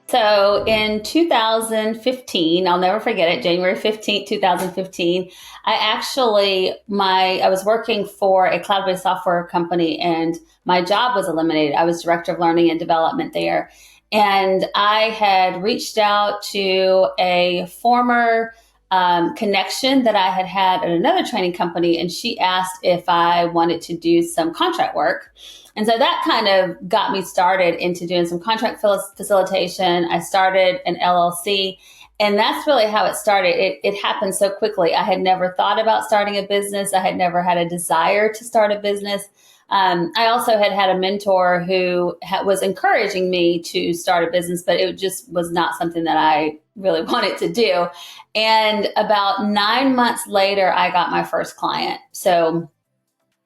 So in 2015, I'll never forget it, January 15th, 2015, I was working for a cloud-based software company and my job was eliminated. I was director of learning and development there. And I had reached out to a former connection that I had had at another training company, and she asked if I wanted to do some contract work. And so that kind of got me started into doing some contract facilitation. I started an LLC, and that's really how it started. It happened so quickly. I had never thought about starting a business. I had never had a desire to start a business. I also had had a mentor who was encouraging me to start a business, but it just was not something that I really wanted to do. And about 9 months later, I got my first client. So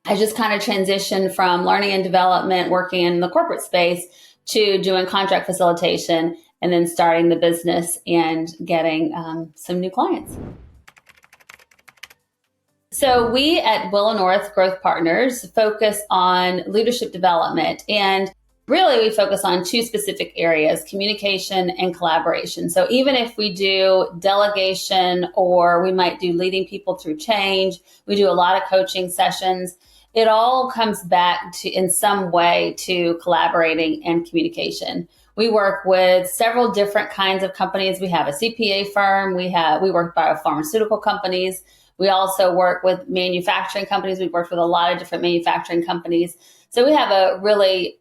I just kind of transitioned from learning and development, working in the corporate space, to doing contract facilitation and then starting the business and getting some new clients. So we at Willow North Growth Partners focus on leadership development, and really we focus on two specific areas: communication and collaboration. So even if we do delegation or we might do leading people through change, we do a lot of coaching sessions, it all comes back to, in some way, to collaborating and communication. We work with several different kinds of companies. We have a CPA firm. We work with biopharmaceutical companies. We also work with manufacturing companies. We've worked with a lot of different manufacturing companies. So we have a really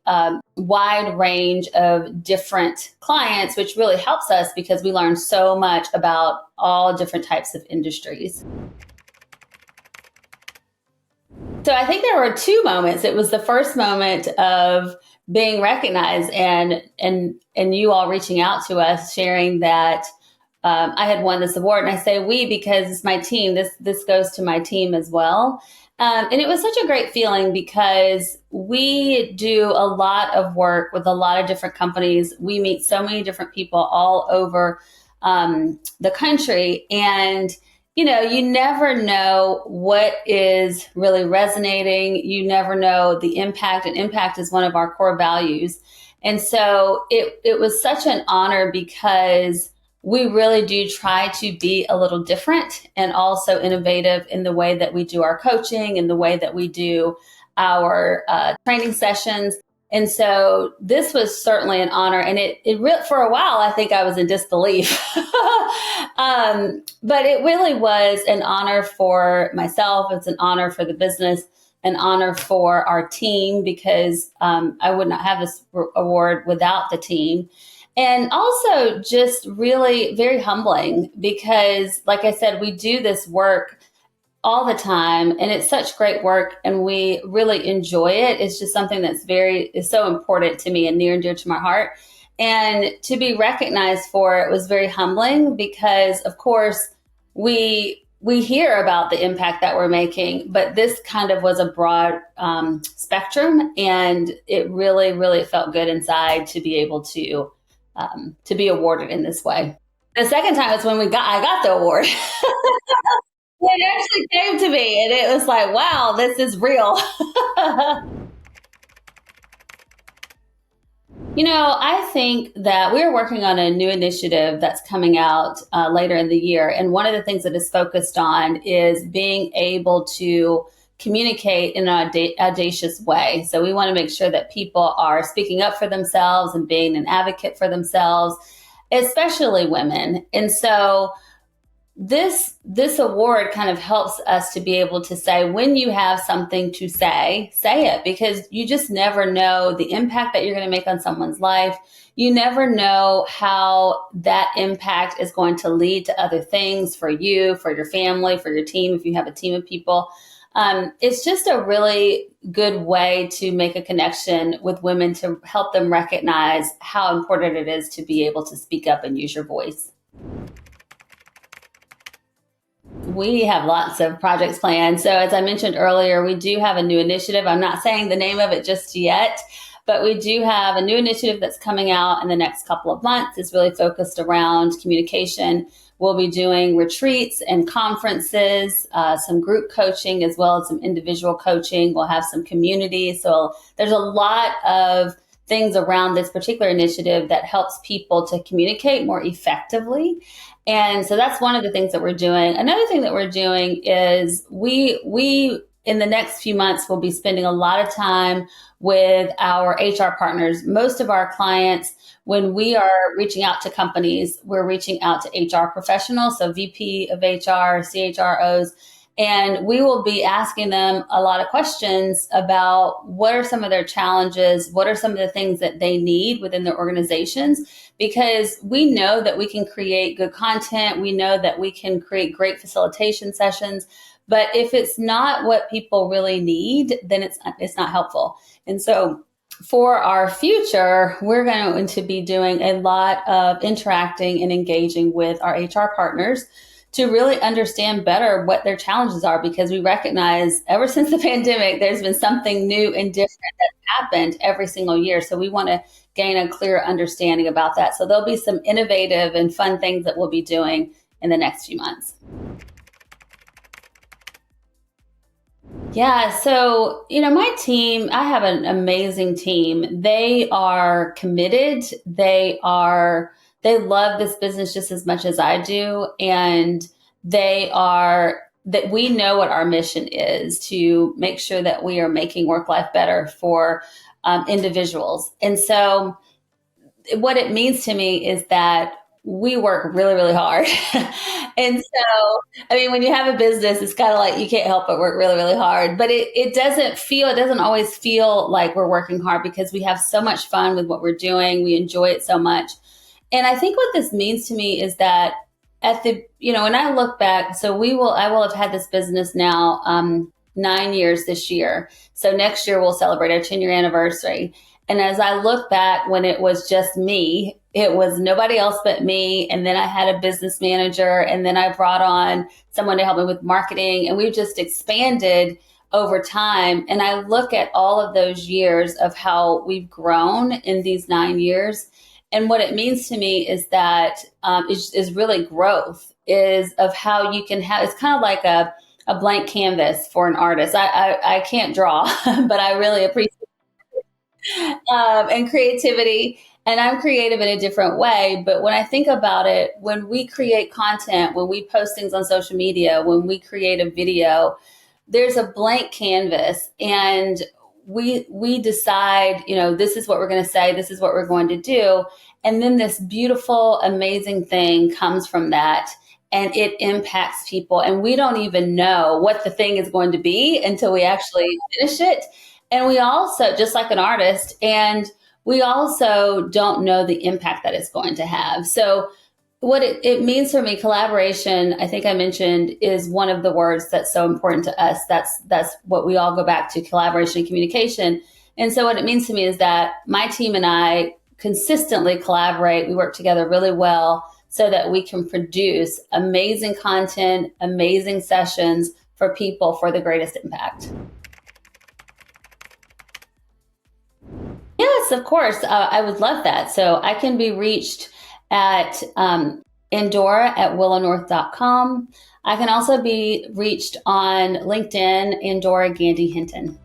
wide range of different clients, which really helps us because we learn so much about all different types of industries. So I think there were two moments. It was the first moment of being recognized and you all reaching out to us, sharing that I had won this award. And I say we because it's my team. This goes to my team as well. And it was such a great feeling because we do a lot of work with a lot of different companies. We meet so many different people all over the country. And you never know what is really resonating. You never know the impact, and impact is one of our core values. And so it was such an honor because we really do try to be a little different and also innovative in the way that we do our coaching and the way that we do our training sessions. And so this was certainly an honor. And for a while, I think I was in disbelief. But it really was an honor for myself. It's an honor for the business, an honor for our team, because I would not have this award without the team. And also just really very humbling because, like I said, we do this work all the time and it's such great work and we really enjoy it. It's just something that's is so important to me and near and dear to my heart. And to be recognized for it was very humbling because, of course, we hear about the impact that we're making, but this kind of was a broad spectrum, and it really, really felt good inside to be able to be awarded in this way. The second time was when I got the award. It actually came to me and it was like, wow, this is real. I think that we're working on a new initiative that's coming out later in the year. And one of the things that is focused on is being able to communicate in an audacious way. So we want to make sure that people are speaking up for themselves and being an advocate for themselves, especially women. And so this award kind of helps us to be able to say, when you have something to say it, because you just never know the impact that you're going to make on someone's life. You never know how that impact is going to lead to other things for you, for your family, for your team, if you have a team of people. It's just a really good way to make a connection with women to help them recognize how important it is to be able to speak up and use your voice. We have lots of projects planned. So as I mentioned earlier, we do have a new initiative. I'm not saying the name of it just yet, but we do have a new initiative that's coming out in the next couple of months. It's really focused around communication. We'll be doing retreats and conferences, some group coaching, as well as some individual coaching. We'll have some community. So there's a lot of things around this particular initiative that helps people to communicate more effectively. And so that's one of the things that we're doing. Another thing that we're doing is we in the next few months will be spending a lot of time with our HR partners. Most of our clients, when we are reaching out to companies, we're reaching out to HR professionals, so VP of HR, CHROs, and we will be asking them a lot of questions about what are some of their challenges, what are some of the things that they need within their organizations, because we know that we can create good content, we know that we can create great facilitation sessions, but if it's not what people really need, then it's not helpful. And so for our future, we're going to be doing a lot of interacting and engaging with our HR partners to really understand better what their challenges are, because we recognize ever since the pandemic, there's been something new and different that's happened every single year. So we want to gain a clear understanding about that. So there'll be some innovative and fun things that we'll be doing in the next few months. Yeah, so, my team, I have an amazing team. They are committed. They love this business just as much as I do. And that we know what our mission is, to make sure that we are making work life better for individuals. And so what it means to me is that we work really, really hard. And so, I mean, when you have a business, it's kind of like you can't help but work really, really hard. But it doesn't always feel like we're working hard, because we have so much fun with what we're doing. We enjoy it so much. And I think what this means to me is that when I look back, so I will have had this business now 9 years this year. So next year we'll celebrate our 10-year anniversary. And as I look back, when it was just me, it was nobody else but me. And then I had a business manager, and then I brought on someone to help me with marketing. And we've just expanded over time. And I look at all of those years of how we've grown in these 9 years. And what it means to me is that is really growth, is of how you can have, it's kind of like a blank canvas for an artist. I can't draw, but I really appreciate and creativity. And I'm creative in a different way. But when I think about it, when we create content, when we post things on social media, when we create a video, there's a blank canvas, and we decide, this is what we're going to say, this is what we're going to do. And then this beautiful, amazing thing comes from that, and it impacts people. And we don't even know what the thing is going to be until we actually finish it. And we also, just like an artist, and we also don't know the impact that it's going to have. So what it means for me, collaboration, I think I mentioned, is one of the words that's so important to us. That's what we all go back to, collaboration and communication. And so what it means to me is that my team and I consistently collaborate. We work together really well so that we can produce amazing content, amazing sessions for people for the greatest impact. Yes, of course. I would love that. So I can be reached at Andora@willownorth.com. I can also be reached on LinkedIn, Andora Gandy Hinton.